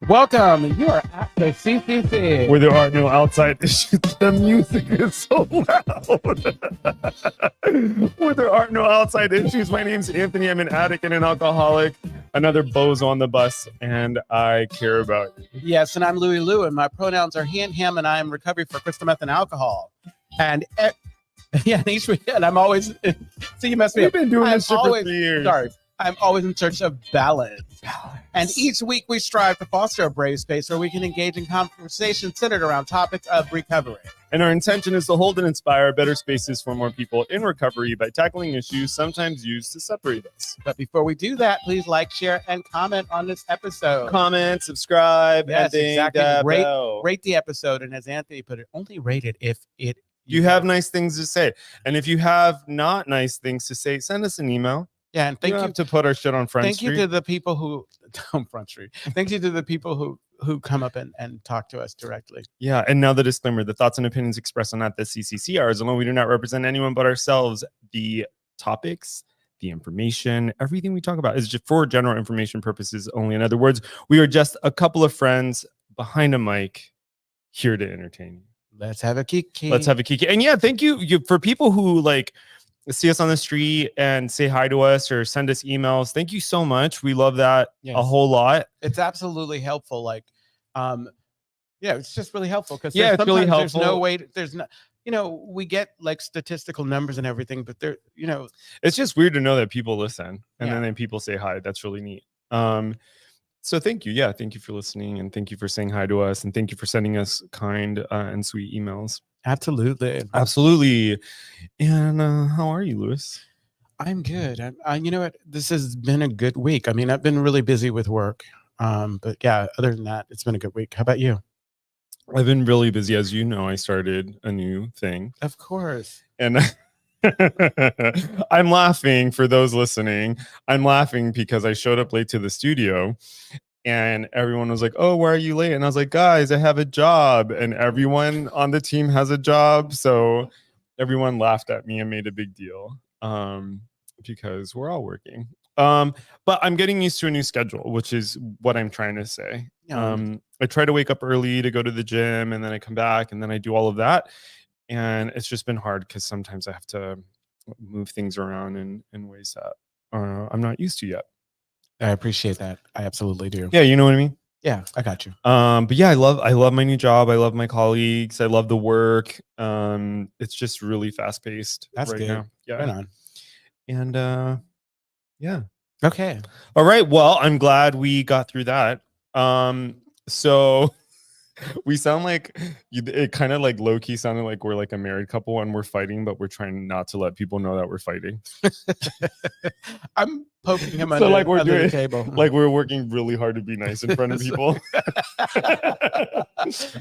Welcome. You are at the CCC. Where there are no outside issues. The music is so loud. Where there are no outside issues. My name's Anthony. I'm an addict and an alcoholic. Another bozo on the bus, and I care about you. Yes, and I'm LouiLou, and my pronouns are he and him, and I am in recovery for crystal meth and alcohol. And yeah, and each week, and I'm always, so you messed me up. We've been doing this shit for 3 years. Sorry. I'm always in search of balance. And each week we strive to foster a brave space where we can engage in conversation centered around topics of recovery. And our intention is to hold and inspire better spaces for more people in recovery by tackling issues sometimes used to separate us. But before we do that, please like, share, and comment on this episode. Comment, subscribe, yes, and exactly. Rate the episode. And as Anthony put it, only rate it if you have nice things to say. And if you have not nice things to say, send us an email. Yeah, and thank you have to put our shit on Front Street. Thank you to the people who on Front Street. Thank you to the people who come up and talk to us directly. Yeah, and now the disclaimer: the thoughts and opinions expressed on the CCC are as alone. We do not represent anyone but ourselves. The topics, the information, everything we talk about is just for general information purposes only. In other words, we are just a couple of friends behind a mic here to entertain you. Let's have a kiki. Let's have a kiki. And yeah, thank you for people who like see us on the street and say hi to us or send us emails. Thank you so much. We love that a whole lot. It's absolutely helpful. Like, yeah, it's just really helpful because it's really helpful. There's no way. There's not. We get like statistical numbers and everything, but it's just weird to know that people listen and then people say hi. That's really neat. So thank you. Yeah, thank you for listening and thank you for saying hi to us and thank you for sending us kind and sweet emails. Absolutely. And how are you, Louis? I'm good. You know what? This has been a good week. I mean, I've been really busy with work. But yeah, other than that, it's been a good week. How about you? I've been really busy. As you know, I started a new thing. Of course. And I'm laughing for those listening. I'm laughing because I showed up late to the studio and everyone was like, "Oh, why are you late?" And I was like, "Guys, I have a job." And everyone on the team has a job. So everyone laughed at me and made a big deal because we're all working. But I'm getting used to a new schedule, which is what I'm trying to say. I try to wake up early to go to the gym and then I come back and then I do all of that. And it's just been hard because sometimes I have to move things around in ways that I'm not used to yet. I appreciate that. I absolutely do. Yeah, you know what I mean? Yeah, I got you. But yeah, I love my new job. I love my colleagues. I love the work. It's just really fast paced. That's right good. now. Yeah. Right on. And yeah. Okay. All right. Well, I'm glad we got through that. So we sound like it kind of like low key sounded like we're like a married couple and we're fighting, but we're trying not to let people know that we're fighting. I'm poking him so like we're doing the table. Like we're working really hard to be nice in front of people.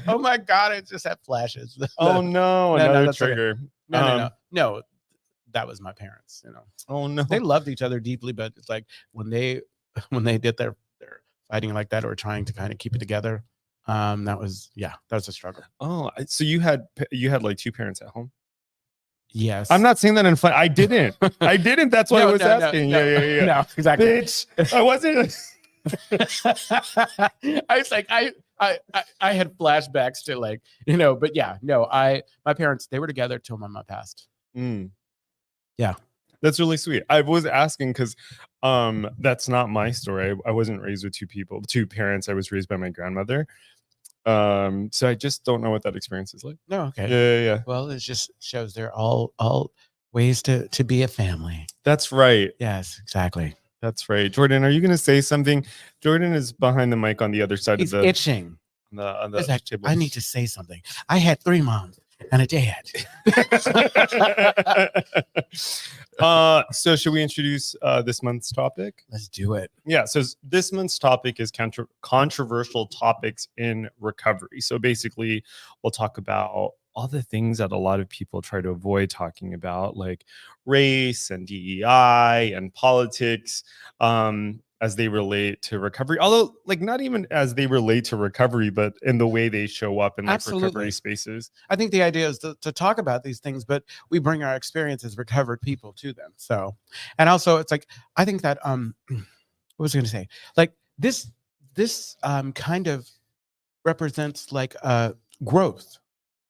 Oh my God, I just had flashes. Oh no, another trigger. Okay. No, that was my parents, Oh no. They loved each other deeply, but it's like when they did their fighting like that or trying to kind of keep it together. That was a struggle. Oh, so you had like two parents at home? Yes. I'm not saying that in fun. I didn't. That's why I was asking. Yeah. No, exactly. Bitch, I wasn't. I was like, I had flashbacks to like, but yeah, no, my parents, they were together till my mom passed. Yeah. That's really sweet. I was asking because that's not my story. I wasn't raised with two parents. I was raised by my grandmother. So I just don't know what that experience is like. No, okay. Yeah. Well, it just shows they're all ways to be a family. That's right. Yes, exactly. That's right. Jordan, are you going to say something? Jordan is behind the mic on the other side He's of the itching. On the table. I need to say something. I had 3 moms and a dad. So should we introduce this month's topic? Let's do it. Yeah. So this month's topic is controversial topics in recovery. So basically, we'll talk about all the things that a lot of people try to avoid talking about, like race and DEI and politics. As they relate to recovery, although like not even as they relate to recovery, but in the way they show up in like recovery spaces. I think the idea is to talk about these things, but we bring our experience as recovered people to them. So, and also it's like, I think that, what was I going to say? Like this this kind of represents like growth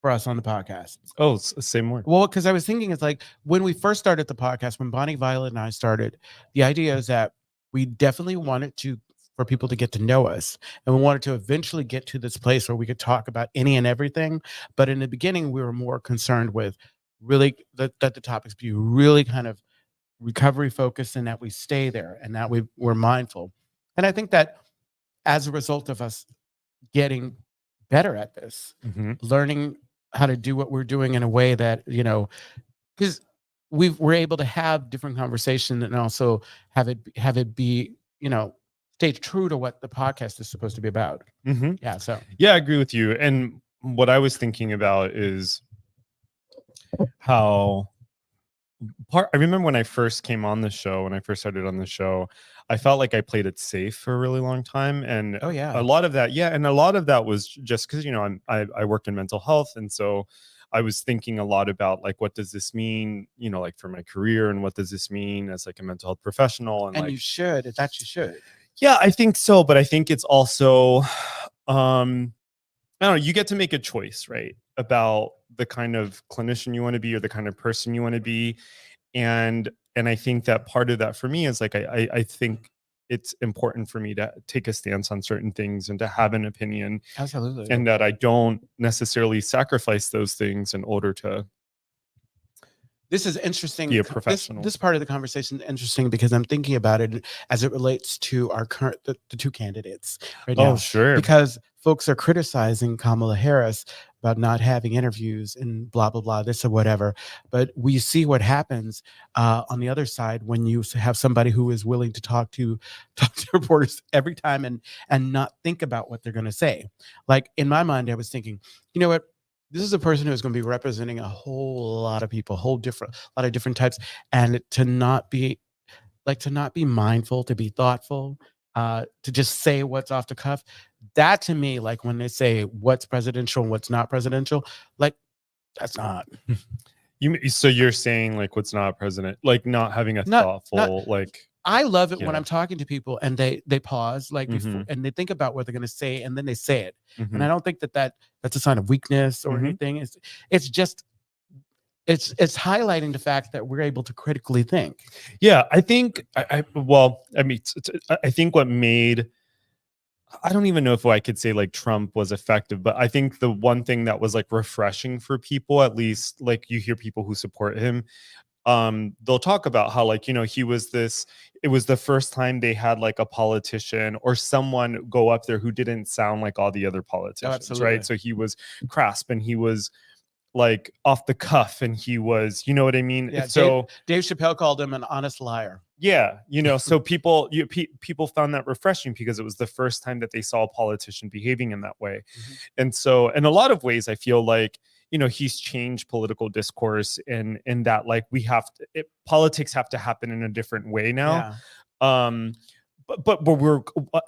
for us on the podcast. Oh, say more. Well, because I was thinking, it's like when we first started the podcast, when Bonnie, Violet, and I started, the idea is that we definitely wanted for people to get to know us, and we wanted to eventually get to this place where we could talk about any and everything. But in the beginning, we were more concerned with really that the topics be really kind of recovery focused, and that we stay there, and that we're mindful. And I think that as a result of us getting better at this, learning how to do what we're doing in a way that, because we're able to have different conversation and also have it be, stay true to what the podcast is supposed to be about. Yeah. So yeah, I agree with you. And what I was thinking about is how I remember when I first came on the show, when I first started on the show, I felt like I played it safe for a really long time. And oh yeah, a lot of that was just because, I worked in mental health. And so I was thinking a lot about like, what does this mean, like for my career, and what does this mean as like a mental health professional? And like, you should, you should. Yeah, I think so. But I think it's also, I don't know, you get to make a choice, right? About the kind of clinician you want to be, or the kind of person you want to be. And I think that part of that for me is like, I think it's important for me to take a stance on certain things and to have an opinion. Absolutely. And that I don't necessarily sacrifice those things in order to This is interesting. be a professional. This part of the conversation is interesting because I'm thinking about it as it relates to our current the two candidates right now. Oh, sure. Because folks are criticizing Kamala Harris about not having interviews and blah blah blah, this or whatever. But we see what happens on the other side when you have somebody who is willing to talk to reporters every time and not think about what they're going to say. Like in my mind, I was thinking, you know what? This is a person who is going to be representing a whole lot of people, lot of different types, and to not be mindful, to be thoughtful, to just say what's off the cuff. That to me, like when they say what's presidential and what's not presidential, like that's not. So you're saying like what's not president, like not having a thoughtful, like. I love it when I'm talking to people and they pause like before and they think about what they're going to say and then they say it. And I don't think that's a sign of weakness or anything. It's just it's highlighting the fact that we're able to critically think. Yeah, I think I think what made, I don't even know if I could say like Trump was effective, but I think the one thing that was like refreshing for people, at least like you hear people who support him, they'll talk about how like, it was the first time they had like a politician or someone go up there who didn't sound like all the other politicians, right? So he was crisp and he was like off the cuff and he was, you know what I mean? Yeah, so Dave Chappelle called him an honest liar. Yeah, so people found that refreshing because it was the first time that they saw a politician behaving in that way. And so in a lot of ways, I feel like, he's changed political discourse in that like politics have to happen in a different way now. Yeah. But we're,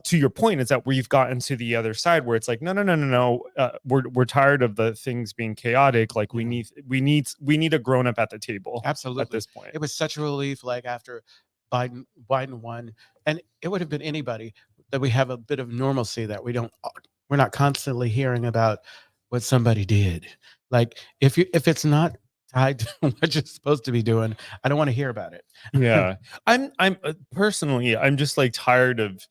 to your point, is that we've gotten to the other side where it's like no, we're tired of the things being chaotic. Like we need a grown up at the table. Absolutely. At this point, it was such a relief. Like after Biden won, and it would have been anybody, that we have a bit of normalcy, that we're not constantly hearing about what somebody did. Like if it's not tied to what you're supposed to be doing, I don't want to hear about it. Yeah. I'm personally, I'm just like tired of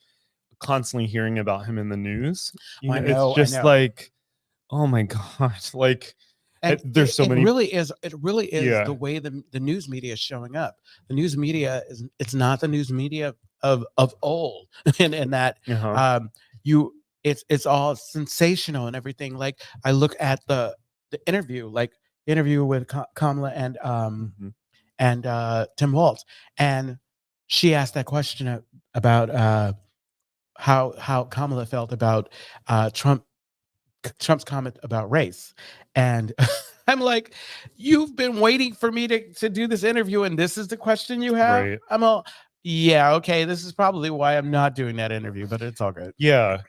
constantly hearing about him in the news. It's just like, oh my gosh, like there's so many. It really is the way the news media is showing up. The news media it's not the news media of old, and that it's all sensational and everything. Like I look at the interview with Kamala and Tim Walz, and she asked that question about how Kamala felt about Trump's comment about race. And I'm like, you've been waiting for me to do this interview, and this is the question you have? Right. I'm all, yeah, okay, this is probably why I'm not doing that interview, but it's all good. Yeah.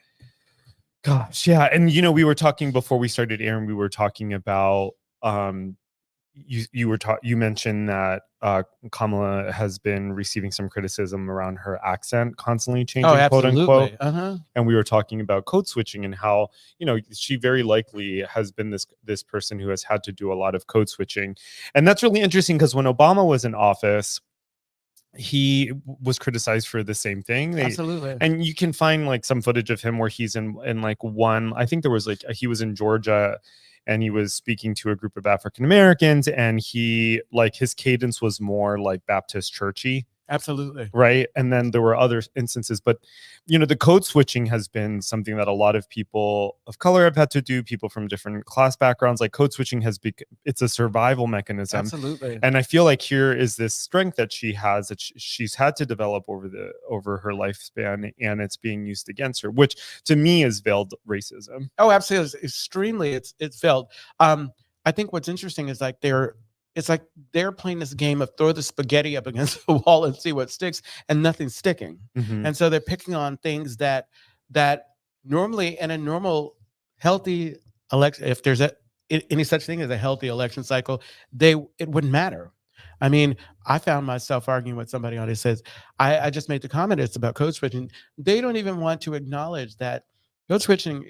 Gosh, yeah. And we were talking before we started airing, we were talking about you mentioned that Kamala has been receiving some criticism around her accent constantly Oh, changing, quote unquote. absolutely. And we were talking about code switching and how, you know, she very likely has been this person who has had to do a lot of code switching. And that's really interesting because when Obama was in office, he was criticized for the same thing. Absolutely. And you can find like some footage of him where he's in like one, I think there was like, he was in Georgia and he was speaking to a group of African Americans, and he, like, his cadence was more like Baptist churchy. Absolutely. Right. And then there were other instances, but, you know, the code switching has been something that a lot of people of color have had to do, people from different class backgrounds. Like, code switching has been, it's a survival mechanism. Absolutely. And I feel like here is this strength that she has, that she's had to develop over her lifespan, and it's being used against her, which to me is veiled racism. Oh, absolutely. It's extremely, it's veiled. I think what's interesting is like it's like they're playing this game of throw the spaghetti up against the wall and see what sticks, and nothing's sticking. Mhm. And so they're picking on things that normally in a normal healthy election, if there's any such thing as a healthy election cycle, it wouldn't matter. I mean, I found myself arguing with somebody on it. Says, I just made the comment, it's about code switching. They don't even want to acknowledge that code switching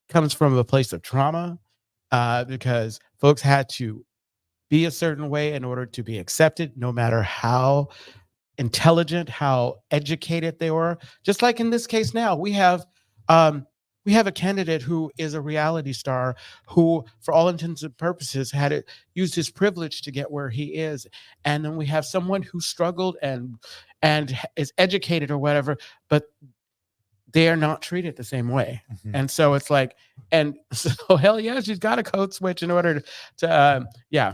comes from a place of trauma, because folks had to be a certain way in order to be accepted, no matter how intelligent, how educated they were. Just like in this case now, we have a candidate who is a reality star who, for all intents and purposes, used his privilege to get where he is. And then we have someone who struggled and is educated or whatever, but they are not treated the same way. Mhm. And so it's like, and so hell yeah, she's got a code switch in order to yeah.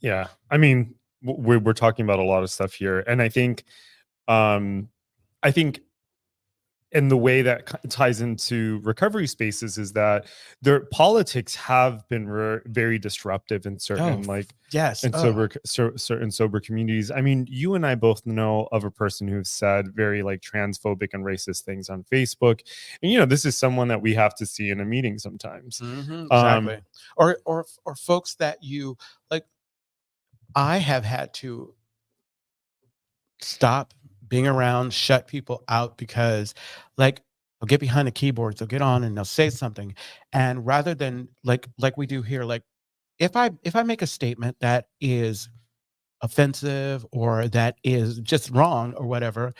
Yeah. I mean, we're talking about a lot of stuff here. And I think, I think, and the way that ties into recovery spaces is that their politics have been very disruptive in certain Yes. in certain sober communities. I mean, you and I both know of a person who's said very like transphobic and racist things on Facebook, and you know, this is someone that we have to see in a meeting sometimes. Exactly. Or folks that you like. I have had to stop being around, shut people out because, like, they'll get behind the keyboards, they'll get on and they'll say something, and rather than like we do here, like if I make a statement that is offensive or that is just wrong or whatever,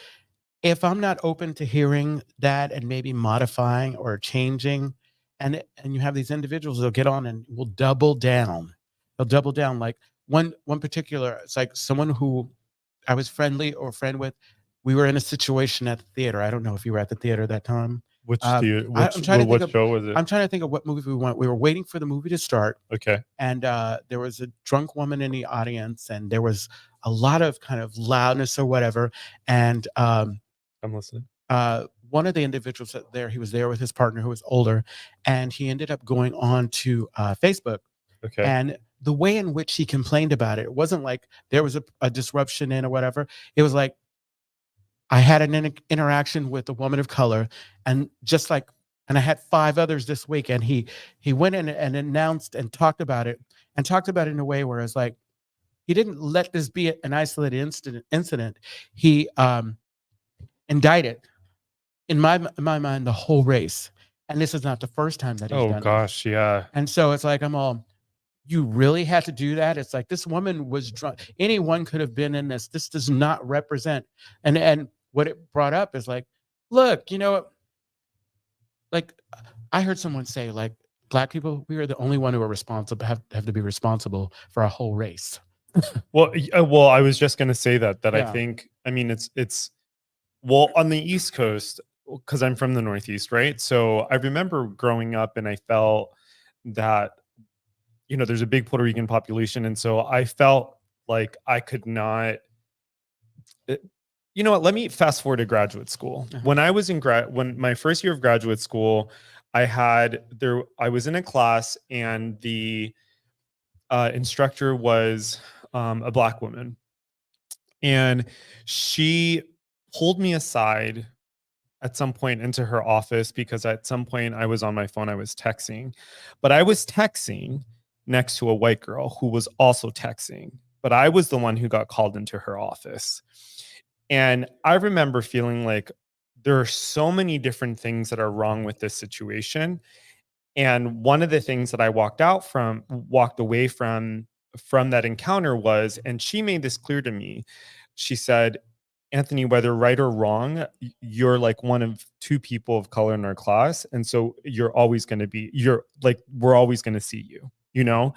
if I'm not open to hearing that and maybe modifying or changing, and you have these individuals that'll get on and will double down. They'll double down. Like one particular, it's like someone who I was friend with. We were in a situation at the theater. I don't know if you were at the theater that time. Which I'm trying to think what of show was it? I'm trying to think of what movie we went. We were waiting for the movie to start, Okay. and there was a drunk woman in the audience, and there was a lot of kind of loudness or whatever. And I'm listening. one of the individuals there, he was there with his partner who was older, and he ended up going on to Facebook. Okay. And the way in which he complained about it wasn't like there was a disruption in or whatever. It was like, I had an interaction with a woman of color, and and I had 5 others this week, and he went in and announced and talked about it, in a way where it's like he didn't let this be an isolated incident. He indicted, in my mind, the whole race, and this is not the first time that he's done it. Gosh, yeah. And so it's like, I'm all, you really had to do that? It's like, this woman was drunk. Anyone could have been in this. This does not represent. And what it brought up is like, look, like I heard someone say, like, Black people, we are the only one who are responsible, have to be responsible for a whole race. Well, I was just going to say that I Yeah. think, I mean, it's well, on the East Coast, because I'm from the Northeast, right? So I remember growing up and I felt that, you know, there's a big Puerto Rican population. And so I felt like I could not, you know what, let me fast forward to graduate school. Uh-huh. When I was when my first year of graduate school, I was in a class, and the instructor was a Black woman. And she pulled me aside at some point into her office, because at some point I was on my phone, I was texting, but I was texting next to a white girl who was also texting, but I was the one who got called into her office. And I remember feeling like there are so many different things that are wrong with this situation. And one of the things that I walked away from that encounter was, and she made this clear to me. She said, Anthony, whether right or wrong, you're like one of two people of color in our class. And so you're like, we're always going to see you, you know?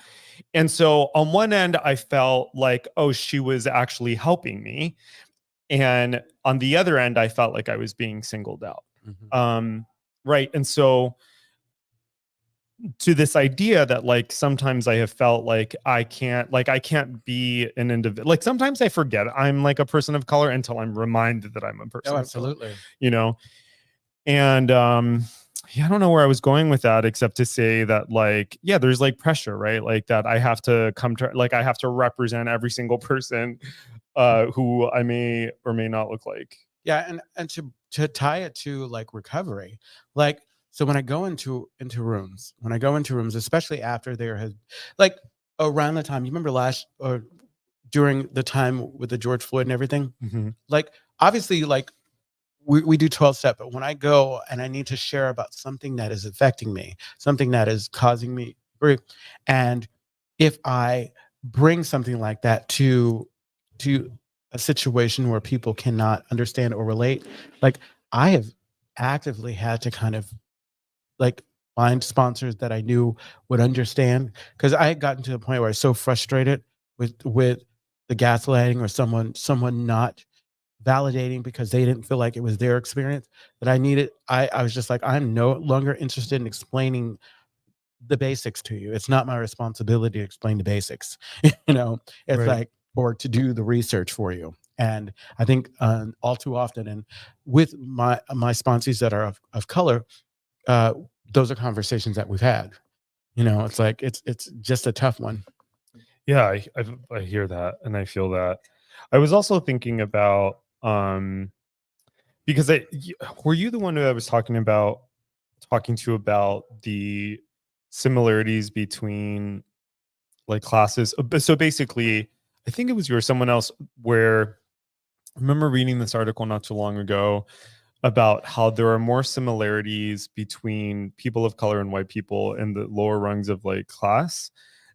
And so on one end, I felt like, oh, she was actually helping me. And on the other end, I felt like I was being singled out. Right. And so to this idea that like sometimes I have felt like I can't be an individual. Like sometimes I forget I'm like a person of color until I'm reminded that I'm a person. Oh, of color, absolutely. you know? And yeah, I don't know where I was going with that, except to say that like, yeah, there's like pressure, right? Like that I have to I have to represent every single person who I may or may not look like. Yeah, and to tie it to like recovery, like so when I go into rooms, especially after there has like around the time you remember last or during the time with the George Floyd and everything, like obviously like we do 12 step, but when I go and I need to share about something that is affecting me, something that is causing me grief, and if I bring something like that to a situation where people cannot understand or relate, like I have actively had to kind of like find sponsors that I knew would understand because I had gotten to the point where I was so frustrated with the gaslighting or someone not validating because they didn't feel like it was their experience that I was just like, I'm no longer interested in explaining the basics to you. It's not my responsibility to explain the basics. It's Right. like, or to do the research for you. And I think all too often, and with my sponsors that are of color, uh, those are conversations that we've had. It's like it's just a tough one. Yeah, I hear that and I feel that. I was also thinking about because were you the one who I was talking to about the similarities between like classes? So basically, I think it was you or someone else where I remember reading this article not too long ago about how there are more similarities between people of color and white people in the lower rungs of like class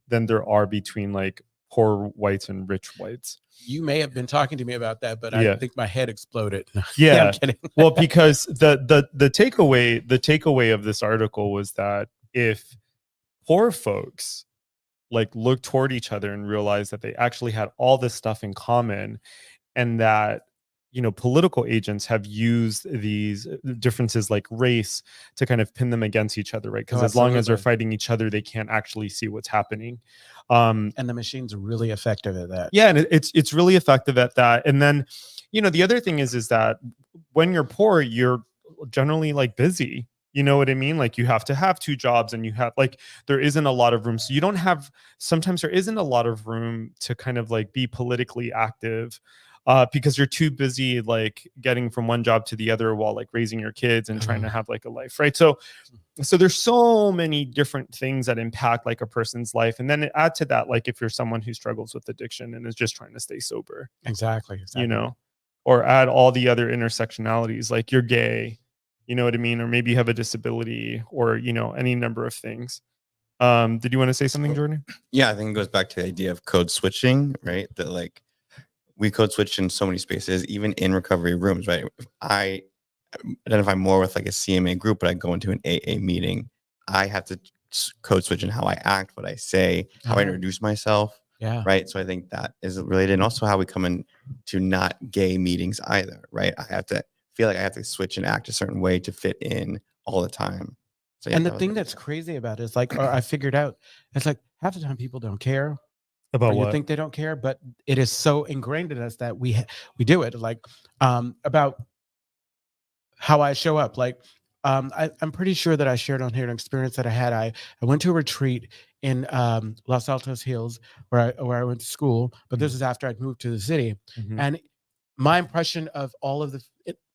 than there are between like poor whites and rich whites. You may have been talking to me about that, but I Yeah. think my head exploded. Yeah. I'm kidding. Well, because the takeaway of this article was that if poor folks like look toward each other and realize that they actually had all this stuff in common, and that political agents have used these differences like race to kind of pin them against each other, right? Because Oh, as long as they're absolutely. fighting each other, they can't actually see what's happening. And the machine's really effective at that. Yeah, and it's really effective at that. And then the other thing is that when you're poor, you're generally like busy. You know what I mean? Like you have to have two jobs, and you have like there isn't a lot of room. So you don't have sometimes there isn't a lot of room to kind of like be politically active, because you're too busy like getting from one job to the other while like raising your kids and trying to have like a life, right? So there's so many different things that impact like a person's life. And then add to that, like if you're someone who struggles with addiction and is just trying to stay sober, Exactly. or add all the other intersectionalities, like you're gay, you know what I mean? Or maybe you have a disability, or, any number of things. Did you want to say something, Jordan? Yeah, I think it goes back to the idea of code switching, right? That like we code switch in so many spaces, even in recovery rooms, right? If I identify more with like a CMA group, but I go into an AA meeting, I have to code switch in how I act, what I say, how I introduce myself. Yeah. Right. So I think that is related. And also how we come in to not gay meetings either. Right. I have to feel like I have to switch and act a certain way to fit in all the time. So, yeah, And the thing that's crazy about it is like, or I figured out, it's like half the time people don't care. About Or you what? think they don't care, but it is so ingrained in us that we do it. Like about how I show up. Like I'm pretty sure that I shared on here an experience that I had. I went to a retreat in Los Altos Hills where I went to school, but this is after I'd moved to the city. And my impression of all of the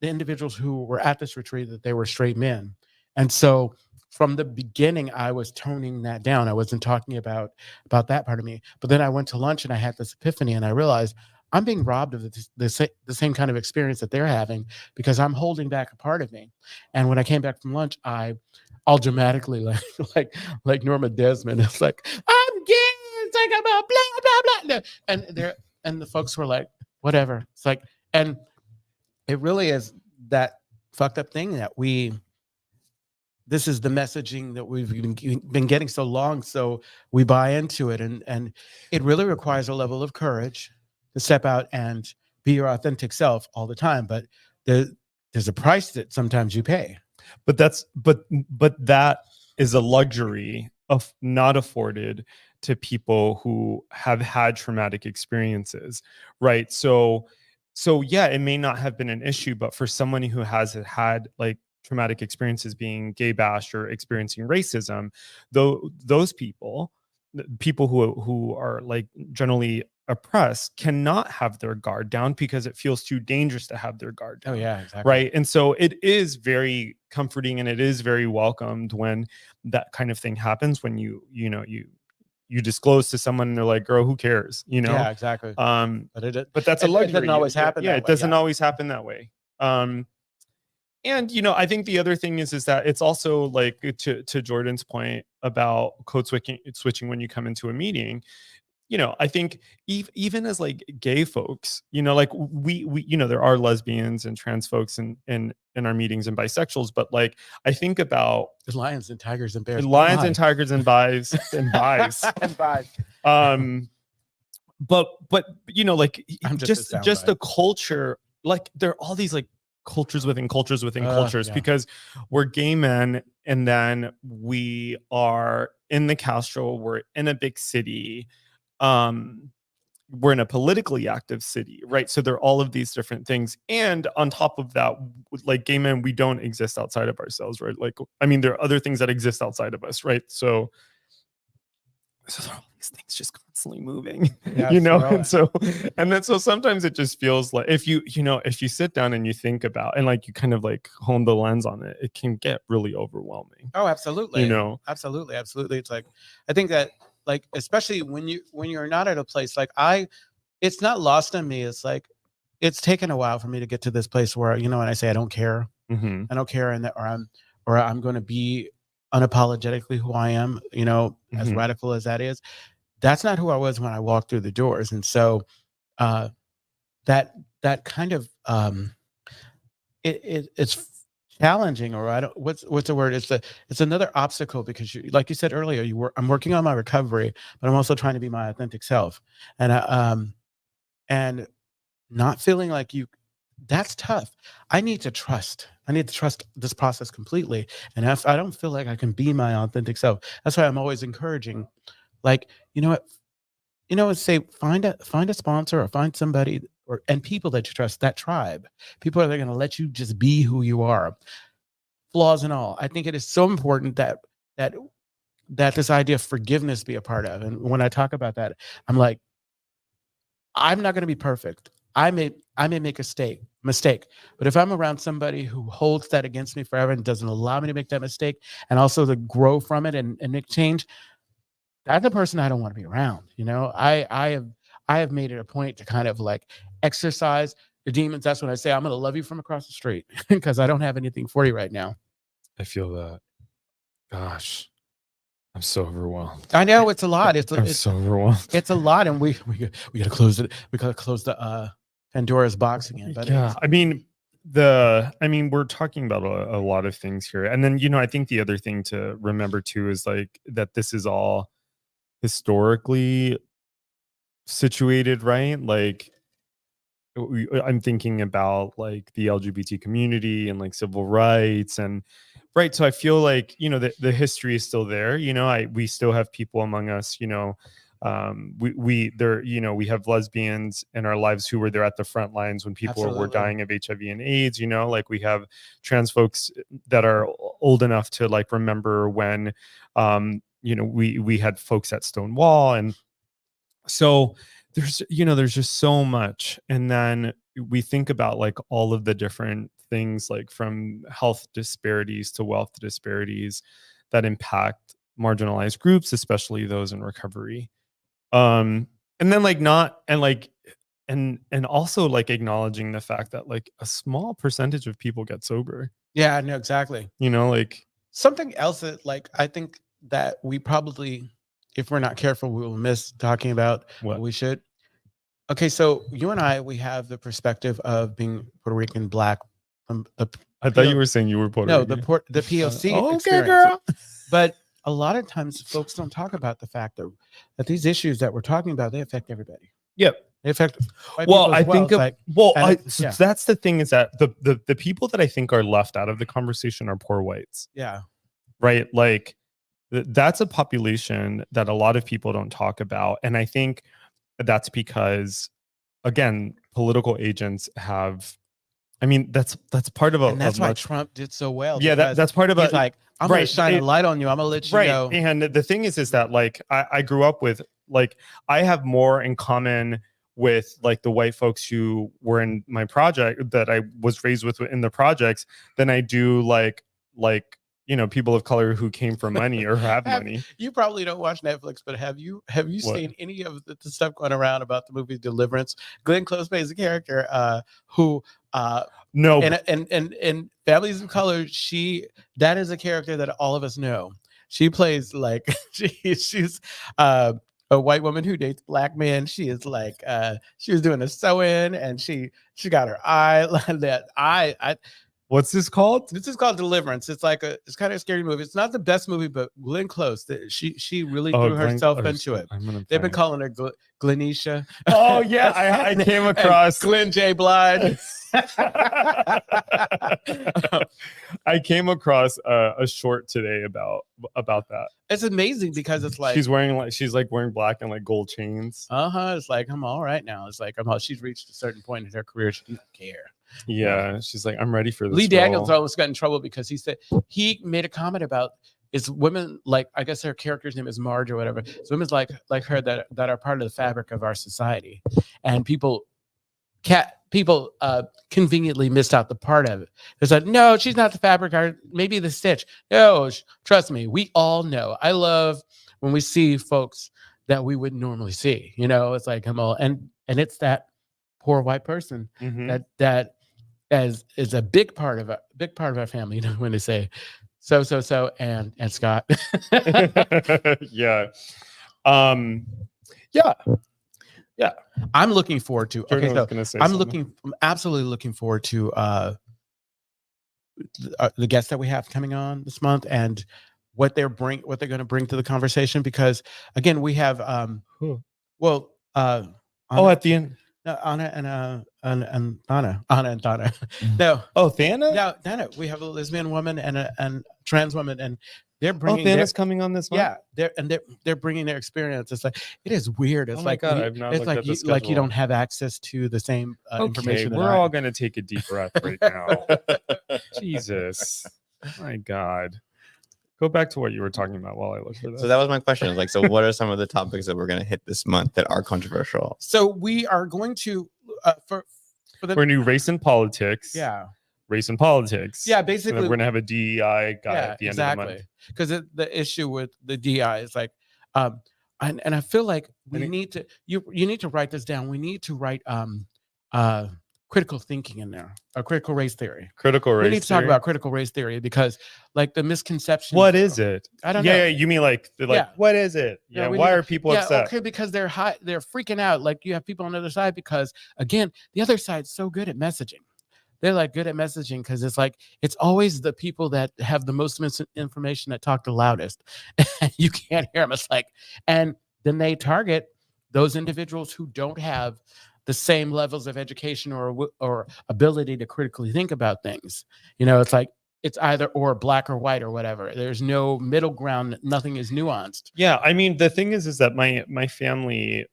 individuals who were at this retreat that they were straight men. And so from the beginning, I was toning that down. I wasn't talking about that part of me. But then I went to lunch and I had this epiphany, and I realized I'm being robbed of the same kind of experience that they're having because I'm holding back a part of me. And when I came back from lunch, all dramatically like Norma Desmond, it's like, I'm gay. It's like about blah blah blah. And the folks were like, whatever. It's like, and it really is that fucked up thing that this is the messaging that we've been getting so long, so we buy into it, and it really requires a level of courage to step out and be your authentic self all the time. But there's a price that sometimes you pay. But that is a luxury of not afforded to people who have had traumatic experiences, right? So yeah, it may not have been an issue, but for someone who has had like traumatic experiences being gay bashed or experiencing racism, though those people who are like generally oppressed cannot have their guard down because it feels too dangerous to have their guard down. Oh yeah, exactly. Right. And so it is very comforting and it is very welcomed when that kind of thing happens, when you disclose to someone and they're like, girl, who cares? Yeah, exactly. But that's a luxury. It doesn't always happen. Yeah, it doesn't always happen that way. And I think the other thing is that it's also like to Jordan's point about code switching when you come into a meeting. I think even as like gay folks, like we there are lesbians and trans folks in our meetings and bisexuals, but like I think about lions and tigers and bears, and tigers and bis and bis and bis. But like I'm just the culture, like there are all these like cultures within cultures Yeah. because we're gay men and then we are in the Castro, we're in a big city, we're in a politically active city, right? So there are all of these different things, and on top of that, like gay men, we don't exist outside of ourselves, right? Like I mean, there are other things that exist outside of us, right? So there are all these things just constantly moving, Yeah, and then so sometimes it just feels like if you sit down and you think about and like you kind of like hone the lens on it, it can get really overwhelming. Oh, absolutely. Absolutely. It's like, I think that like, especially when you're not at a place like it's not lost on me. It's like, it's taken a while for me to get to this place where, when I say I don't care, Mm-hmm. I don't care. And that, or I'm going to be unapologetically who I am, as Mm-hmm. radical as that is. That's not who I was when I walked through the doors. And so that kind of it's challenging, or I don't, what's the word? It's another obstacle because like you said earlier, I'm working on my recovery, but I'm also trying to be my authentic self. And not feeling like that's tough. I need to trust this process completely. And if I don't feel like I can be my authentic self, that's why I'm always encouraging, like, say find a sponsor or find somebody and people that you trust, that tribe, people that are going to let you just be who you are, flaws and all. I think it is so important that this idea of forgiveness be a part of. And when I talk about that, I'm like, I'm not going to be perfect. I may make a mistake, but if I'm around somebody who holds that against me forever and doesn't allow me to make that mistake, and also to grow from it and make change, that's the person I don't want to be around. I have made it a point to kind of like exercise the demons. That's when I say I'm going to love you from across the street because I don't have anything for you right now. I feel that. Gosh, I'm so overwhelmed. I know it's a lot. It's so overwhelmed. It's a lot, and we got to close it. We got to close the Pandora's box again. But yeah, I mean, we're talking about a lot of things here, and then I think the other thing to remember too is like that this is all historically situated, right? Like I'm thinking about like the LGBT community and like civil rights and right. So I feel like, the history is still there. We still have people among us, we have lesbians in our lives who were there at the front lines when people were dying of HIV and AIDS, like we have trans folks that are old enough to like remember when, we had folks at Stonewall. And so there's just so much. And then we think about like all of the different things, like from health disparities to wealth disparities that impact marginalized groups, especially those in recovery. And then like not and like and also like acknowledging the fact that like a small percentage of people get sober. Yeah, no, exactly. You know, like Something else that like I think that we probably, if we're not careful, we will miss talking about. what? We should. Okay, so you and I, we have the perspective of being Puerto Rican Black. The I thought you were saying you were Puerto no, Rican. the POC Okay, experience. girl. But a lot of times, folks don't talk about the fact that these issues that we're talking about, they affect everybody. Yep. They affect white Well, people as I think It's like, so yeah. that's the thing, is that the people that I think are left out of the conversation are poor whites, yeah, right? Like that's a population that a lot of people don't talk about, and I think that's because, again, political agents have. I mean, that's part of a. and that's a why much, Trump did so well. yeah, because that's part of he's a. like, I'm gonna right, shine a light on you. I'm gonna let you right, know. and the thing is that like I grew up with, like, I have more in common with like the white folks who were in my project that I was raised with in the projects than I do like you know, people of color who came from money or have money. You probably don't watch Netflix, but have you What? seen any of the stuff going around about the movie Deliverance? Glenn Close plays a character who No, and Families of Color, that is a character that all of us know. She plays like she's a white woman who dates black men. She is like she was doing a sew-in and she got her eye that I what's this called? this is called Deliverance. It's like it's kind of a scary movie. It's not the best movie, but Glenn Close, she really threw herself into it. They've been calling her Glenisha. Oh yeah, I came across Glenn J. Blythe. I came across a short today about that. It's amazing because it's like she's like wearing black and like gold chains. It's like I'm all right now. It's like she's reached a certain point in her career. She doesn't care. Yeah, she's like, I'm ready for this. Lee Daniels almost got in trouble because he said he made a comment about it's women, like I guess her character's name is Marge or whatever. It's women's like her that are part of the fabric of our society, and people conveniently missed out the part of it. They said, no, she's not the fabric, or maybe the stitch. No, trust me, we all know. I love when we see folks that we wouldn't normally see. You know, it's like and it's that poor white person that is a big part of our family. You know, when they say so and Scott. Yeah. Yeah. I'm looking forward to. Okay, so I'm absolutely looking forward to the guests that we have coming on this month and what they're going to bring to the conversation, because again, we have at the end. No, Anna and Donna. No. Oh, Thana? No, Dana. We have a lesbian woman and a trans woman, and they're bringing. Thana's coming on this month? Yeah, they're bringing their experience. It's like it is weird. It's like God, I've not it's looked at the like you schedule. don't have access to the same information. That We're all gonna take a deep breath right now. Jesus, my God. Go back to what you were talking about while I look for this. So that was my question. Like, so what are some of the topics that we're going to hit this month that are controversial? So we are going to for we're new race and politics. Yeah. Race and politics. Yeah, basically we're gonna have a DEI guy at the end of the month. Because the issue with the DEI is like, and I feel like we need to you need to write this down. We need to write critical thinking in there, a critical race theory. We need to talk about critical race theory because, like, the misconception. What is it? I don't know. Yeah, you mean like what is it? Yeah, why are people upset? Okay, because they're freaking out. Like, you have people on the other side because, again, the other side's so good at messaging. They're like good at messaging because it's like it's always the people that have the most misinformation that talk the loudest. You can't hear them. It's like, and then they target those individuals who don't have the same levels of education or ability to critically think about things. You know, it's like it's either or, black or white or whatever. There's no middle ground. Nothing is nuanced. Yeah, I mean, the thing is that my family,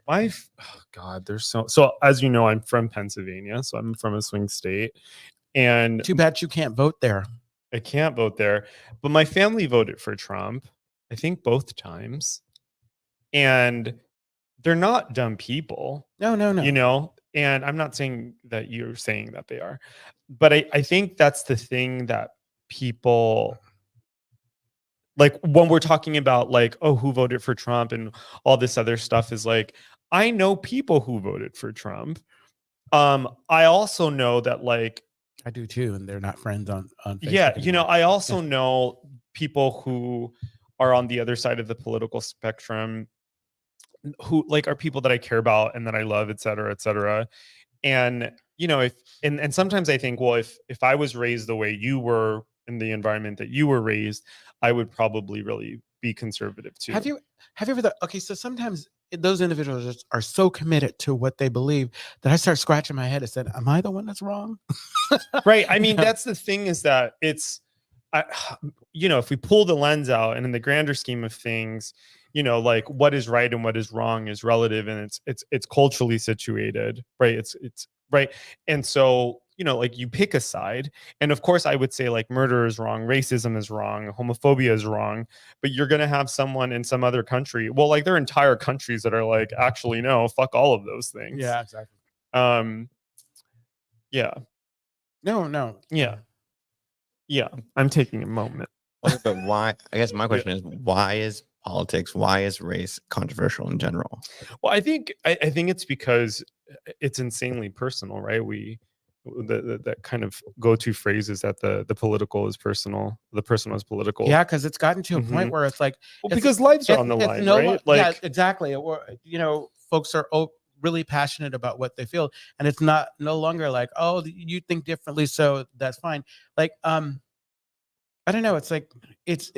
there's so as you know, I'm from Pennsylvania, so I'm from a swing state, and too bad you can't vote there. I can't vote there, but my family voted for Trump, I think both times, and they're not dumb people. No. You know, and I'm not saying that you're saying that they are, but I think that's the thing that people like when we're talking about like, oh, who voted for Trump and all this other stuff, is like, I know people who voted for Trump. I also know that, like, I do too, and they're not friends on Facebook. yeah, you know, anymore. I also know people who are on the other side of the political spectrum who like are people that I care about and that I love, et cetera, et cetera. And you know, if and sometimes I think, well, if I was raised the way you were in the environment that you were raised, I would probably really be conservative too. Have you ever thought, okay, so sometimes those individuals are so committed to what they believe that I start scratching my head and said, am I the one that's wrong? Right. I mean, Yeah. that's the thing, is that it's, I, you know, if we pull the lens out and in the grander scheme of things, you know, like what is right and what is wrong is relative, and it's culturally situated, right? It's right. And so, you know, like you pick a side, and of course I would say like murder is wrong, racism is wrong, homophobia is wrong, but you're going to have someone in some other country, well, like there are entire countries that are like, actually, no, fuck all of those things. Yeah, exactly. Yeah. No. Yeah. I'm taking a moment. Okay, but why? I guess my question is, why is politics, why is race controversial in general? Well, I think it's because it's insanely personal, right? That kind of go-to phrase is that the political is personal, the personal is political. Yeah, because it's gotten to a point Mhm. where it's like, Well, it's- because lives are on the it's line, no right? lo- Like, yeah, exactly. Or, you know, folks are really passionate about what they feel, and it's no longer like, oh, you think differently, so that's fine. Like, I don't know. It's like it's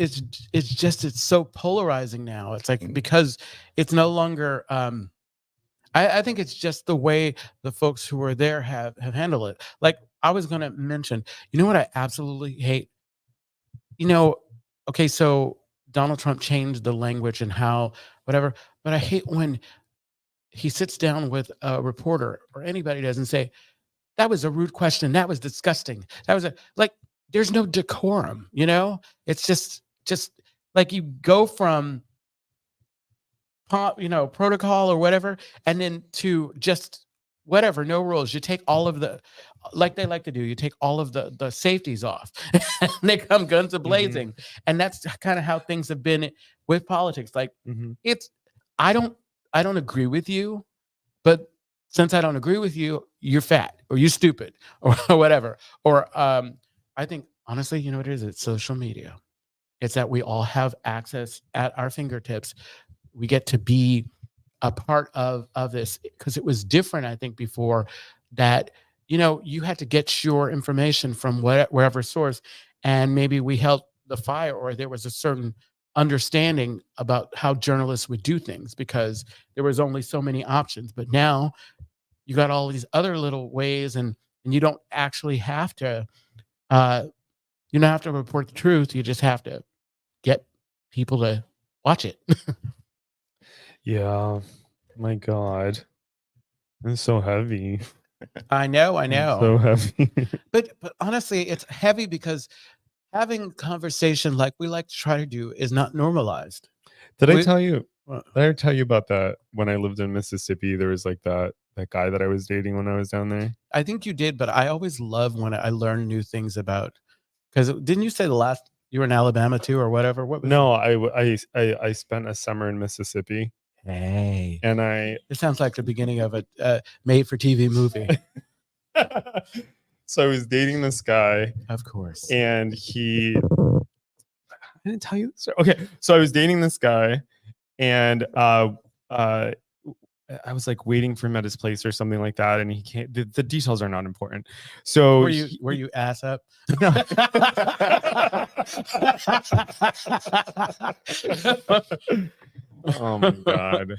so polarizing now. It's like, because it's no longer. I think it's just the way the folks who were there have handled it. Like, I was going to mention, you know what I absolutely hate? You know, okay, so Donald Trump changed the language and how whatever, but I hate when he sits down with a reporter or anybody doesn't say, that was a rude question. That was disgusting. That was like, there's no decorum, you know? It's just like you go from protocol or whatever, and then to just whatever, no rules. You take all of the, like they like to do, you take all of the safeties off and they come guns a blazing. And that's kind of how things have been with politics. Like, it's, I don't agree with you, but since I don't agree with you, you're fat or you're stupid or whatever. Or I think honestly, you know what it is? It's social media. It's that we all have access at our fingertips. We get to be a part of this, because it was different, I think, before, that you had to get your information from wherever source, and maybe we held the fire, or there was a certain understanding about how journalists would do things because there was only so many options. But now you got all these other little ways, and you don't actually have to you don't have to report the truth. You just have to get people to watch it. yeah, my God, it's so heavy. I know. It's so heavy. But honestly, it's heavy because having conversation like we like to try to do is not normalized. Did I We- tell you? What? Did I tell you about that when I lived in Mississippi? There was like that guy that I was dating when I was down there. I think you did, but I always love when I learn new things about, because didn't you say the last you were in Alabama too, or whatever? What was No, I spent a summer in Mississippi, Hey, and I it sounds like the beginning of a made-for-TV movie. so I was dating this guy, Of course. and I didn't tell you this. Okay, so I was dating this guy, and I was like waiting for him at his place or something like that, and he can't. The details are not important. So Were you ass up? No. Oh my God.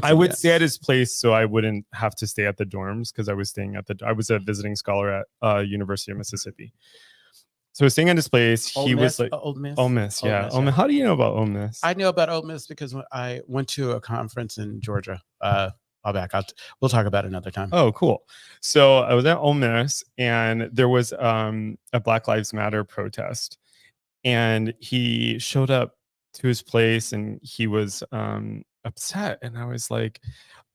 I would stay at his place so I wouldn't have to stay at the dorms, because I was a visiting scholar at University of Mississippi. So I was staying at his place. He was like Ole Miss. Ole Miss, yeah. Miss, Ole Miss. How do you know about Ole Miss? I know about Ole Miss because when I went to a conference in Georgia a while back. We'll talk about it another time. Oh, cool. So I was at Ole Miss, and there was a Black Lives Matter protest, and he showed up to his place, and he was upset. And I was like,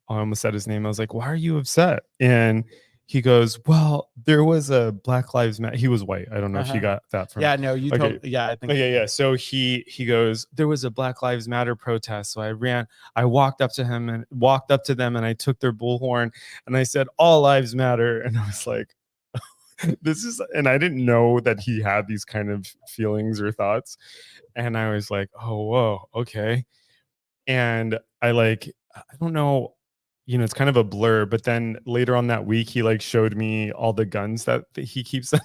I almost said his name. I was like, why are you upset? And he goes, well, there was a Black Lives Matter. He was white. I don't know if you got that from. Yeah, no, you Okay. told. Yeah, I think. Oh, yeah. So he goes, there was a Black Lives Matter protest. So I walked up to them and I took their bullhorn and I said, all lives matter. And I was like, and I didn't know that he had these kind of feelings or thoughts. And I was like, oh, whoa, okay. And I don't know, it's kind of a blur, but then later on that week, he like showed me all the guns that he keeps in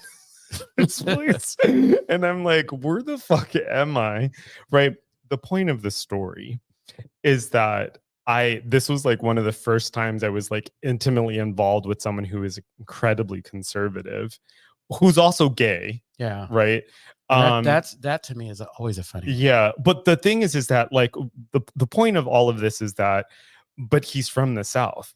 his place. And I'm like, where the fuck am I? Right. The point of the story is that this was like one of the first times I was like intimately involved with someone who is incredibly conservative, who's also gay. Yeah. Right. That to me is always a funny one. Yeah. But the thing is that like the point of all of this is that, but he's from the South,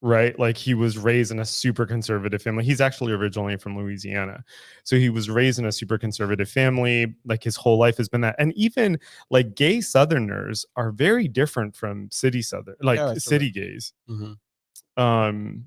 right? Like he was raised in a super conservative family. He's actually originally from Louisiana. So he was raised in a super conservative family. Like his whole life has been that. And even like gay Southerners are very different from city gays. Mm-hmm.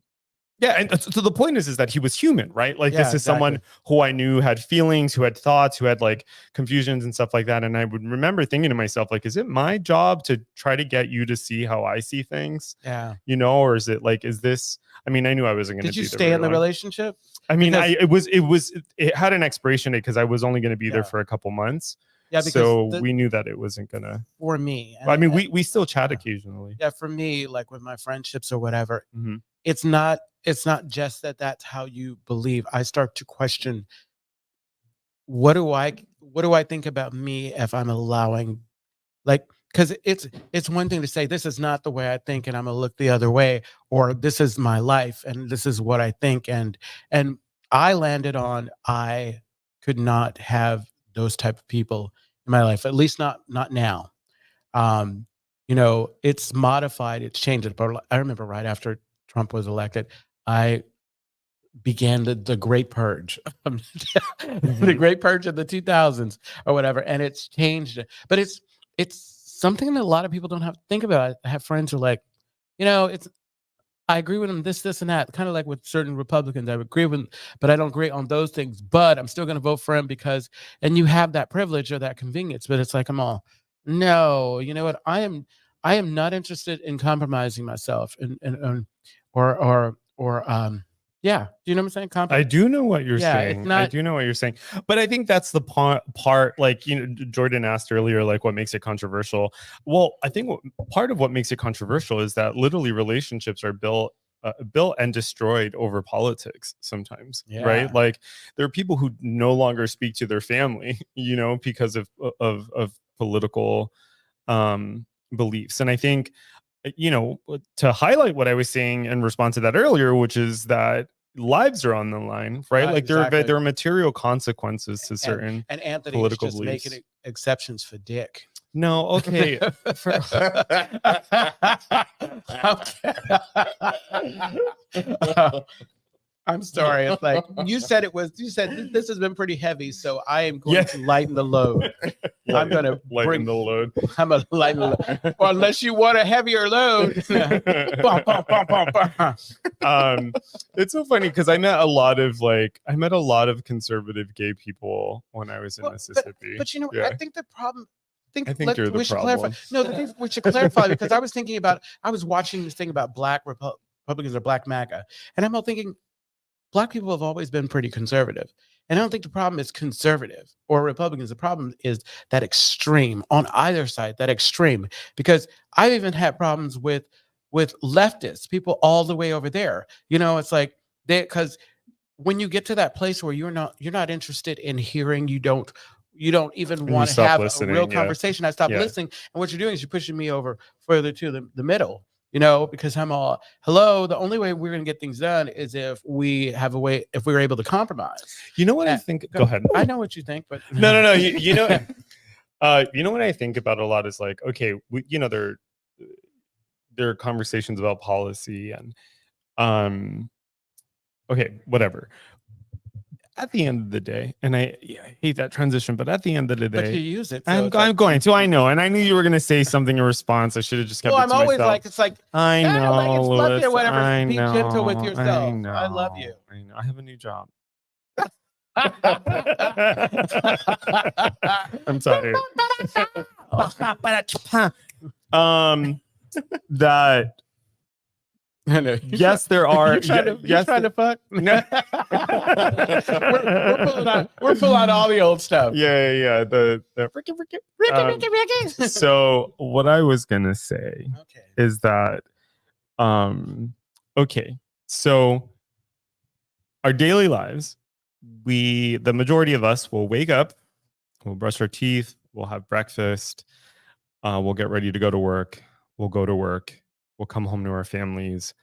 Yeah, and so the point is that he was human, right? Like this is exactly. someone who I knew had feelings, who had thoughts, who had like confusions and stuff like that. And I would remember thinking to myself, like, is it my job to try to get you to see how I see things? Yeah. Or is it like, is this? I mean, I knew I wasn't going to. Did you stay in the relationship? I mean, it had an expiration date because I was only going to be there for a couple months. Yeah, because we knew that it wasn't gonna. For me, I mean, we still chat occasionally. Yeah, for me, like with my friendships or whatever, it's not just that that's how you believe. I start to question, what do I think about me if I'm allowing, like, because it's one thing to say this is not the way I think and I'm gonna look the other way, or this is my life and this is what I think, and I landed on I could not have those type of people in my life, at least not now. It's modified, it's changed. But I remember right after Trump was elected, I began the Great Purge, the Great Purge of the 2000s or whatever, and it's changed. But it's something that a lot of people don't have to think about. I have friends who are like, I agree with them, this, and that. Kind of like with certain Republicans, I agree with them, but I don't agree on those things. But I'm still going to vote for him because, and you have that privilege or that convenience. But it's like no, you know what? I am not interested in compromising myself, yeah. Do you know what I'm saying? I do know what you're saying. I do know what you're saying. But I think that's the part, like, Jordan asked earlier, like, what makes it controversial? Well, I think part of what makes it controversial is that literally relationships are built and destroyed over politics sometimes, right? Like there are people who no longer speak to their family, because of political beliefs. And I think, to highlight what I was saying in response to that earlier, which is that lives are on the line, right? Like exactly. there are material consequences to certain and Anthony political is just beliefs. making exceptions for Dick. No, okay. I'm sorry. It's like you said this has been pretty heavy, so I am going to lighten the load. I'm going to lighten the load. I'm going to lighten the load. Or unless you want a heavier load. It's so funny because I met a lot of conservative gay people when I was in Mississippi. But I think the problem. I think you're the problem. Clarify. No, we should clarify because I was watching this thing about Black Republicans or Black MAGA, and I'm all thinking, Black people have always been pretty conservative. And I don't think the problem is conservative or Republicans. The problem is that extreme on either side, that extreme. Because I've even had problems with leftists, people all the way over there. It's like because when you get to that place where you're not interested in hearing, you don't even want to have a real conversation. I stop listening. And what you're doing is you're pushing me over further to the middle. Because I'm all, hello, the only way we're going to get things done is if we have a way, if we're able to compromise. You know what I think? Go ahead. I know what you think, but no. You know what I think about a lot is like, okay, there are conversations about policy and, okay, whatever. at the end of the day, and I hate that transition, but at the end of the But you day, use it. So I'm it's like, going to. I know, and I knew you were going to say something in response. I should have just kept well, it I'm to always myself. like, it's like, I yeah, know, like it's fluffy Louis, or whatever. I Be know, gentle with yourself. I know. I love you. I know. I have a new job. I'm tired. That I know. yes, there are. You're trying to, yes, trying to fuck. No. we're pulling out all the old stuff. Yeah. The Ricky. so what I was gonna say Okay. is that okay, so our daily lives, the majority of us will wake up, we'll brush our teeth, we'll have breakfast, we'll get ready to go to work, we'll go to work, we'll come home to our families,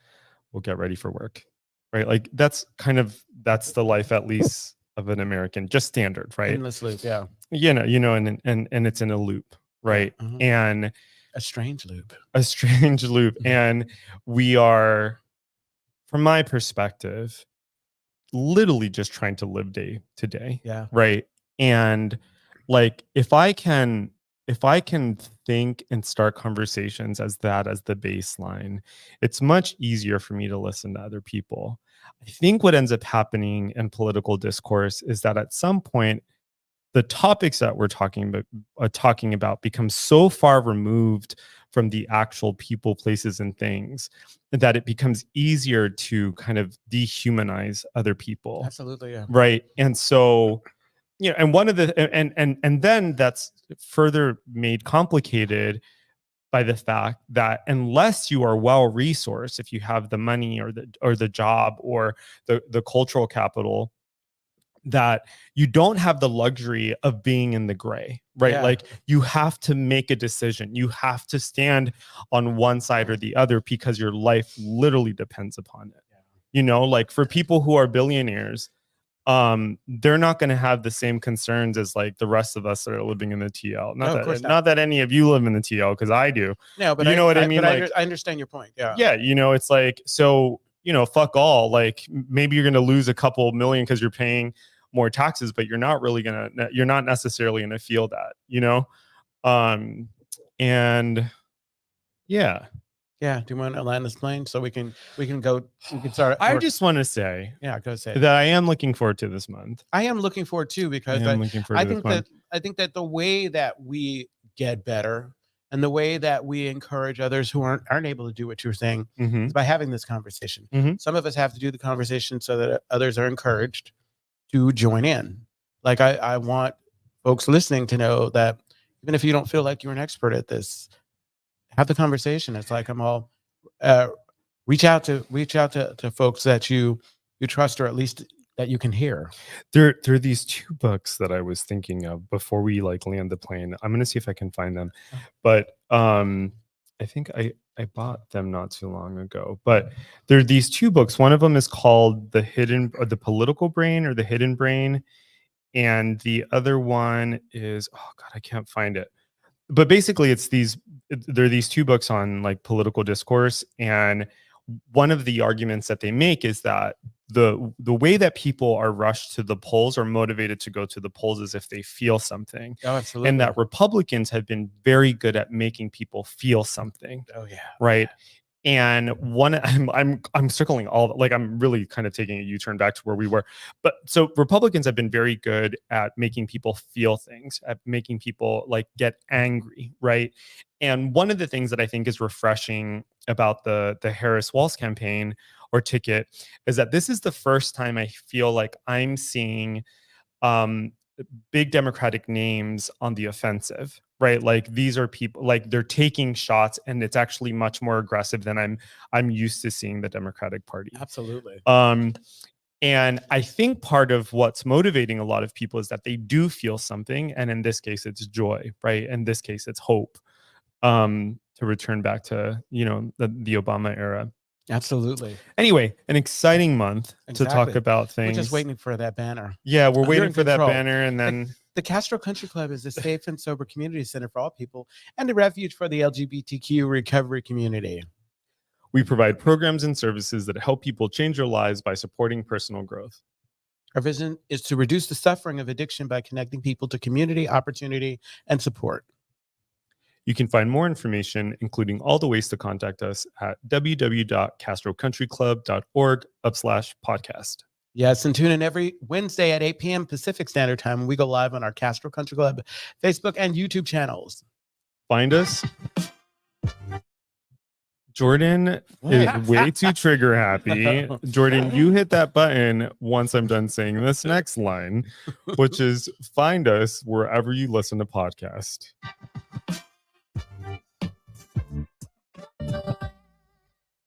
we'll get ready for work, right? Like that's the life, at least of an American, just standard, right? Endless loop, yeah. And it's in a loop, right? Mhm. And A strange loop. And we are, from my perspective, literally just trying to live day to day. Yeah. Right. And like if I can think and start conversations as the baseline, it's much easier for me to listen to other people. I think what ends up happening in political discourse is that at some point the topics that we're talking about become so far removed from the actual people, places, and things that it becomes easier to kind of dehumanize other people. Absolutely, yeah. Right. And so, and one of the and then that's further made complicated by the fact that unless you are well resourced, if you have the money or the job or the cultural capital, that you don't have the luxury of being in the gray, right? Yeah. Like you have to make a decision. You have to stand on one side or the other because your life literally depends upon it. Like for people who are billionaires, they're not going to have the same concerns as like the rest of us that are living in the TL. Not that any of you live in the TL, because I do. No, but you know what I mean? But I understand your point. Yeah. Yeah. It's like, so, fuck all, like maybe you're going to lose a couple million because you're paying more taxes, but you're not necessarily going to feel that, and yeah. Yeah. Do you want to land this plane so we can start? I just want to say, go say that I am looking forward to this month. I am looking forward too, because I think that the way that we get better and the way that we encourage others who aren't able to do what you're saying is by having this conversation. Some of us have to do the conversation so that others are encouraged to join in. Like I want folks listening to know that even if you don't feel like you're an expert at this, have the conversation. It's like I'm all reach out to folks that you trust, or at least that you can hear. There are these two books that I was thinking of before we like land the plane. I'm gonna see if I can find them, but I think I bought them not too long ago. But there are these two books. One of them is called The Political Brain, or The Hidden Brain, and the other one is, oh God, I can't find it. But basically, there are these two books on like political discourse, and one of the arguments that they make is that the way that people are rushed to the polls or motivated to go to the polls is if they feel something. Oh, absolutely. And that Republicans have been very good at making people feel something. Oh yeah. Right. And I'm circling all, like I'm really kind of taking a U-turn back to where we were. But so Republicans have been very good at making people feel things, at making people like get angry, right? And one of the things that I think is refreshing about the Harris-Walz campaign or ticket is that this is the first time I feel like I'm seeing big Democratic names on the offensive, right? Like these are people, like they're taking shots, and it's actually much more aggressive than I'm used to seeing the Democratic Party. Absolutely. And I think part of what's motivating a lot of people is that they do feel something, and in this case, it's joy, right? In this case, it's hope. To return back to the Obama era. Absolutely. Anyway, an exciting month to talk about things. We're just waiting for that banner. Yeah, we're waiting for that banner, and then the Castro Country Club is a safe and sober community center for all people and a refuge for the LGBTQ recovery community. We provide programs and services that help people change their lives by supporting personal growth. Our vision is to reduce the suffering of addiction by connecting people to community, opportunity, and support. You can find more information, including all the ways to contact us, at www.castrocountryclub.org/podcast. Yes, and tune in every Wednesday at 8 p.m. Pacific Standard Time when we go live on our Castro Country Club Facebook and YouTube channels. Find us. Jordan is way too trigger happy. Jordan, you hit that button once I'm done saying this next line, which is find us wherever you listen to podcasts.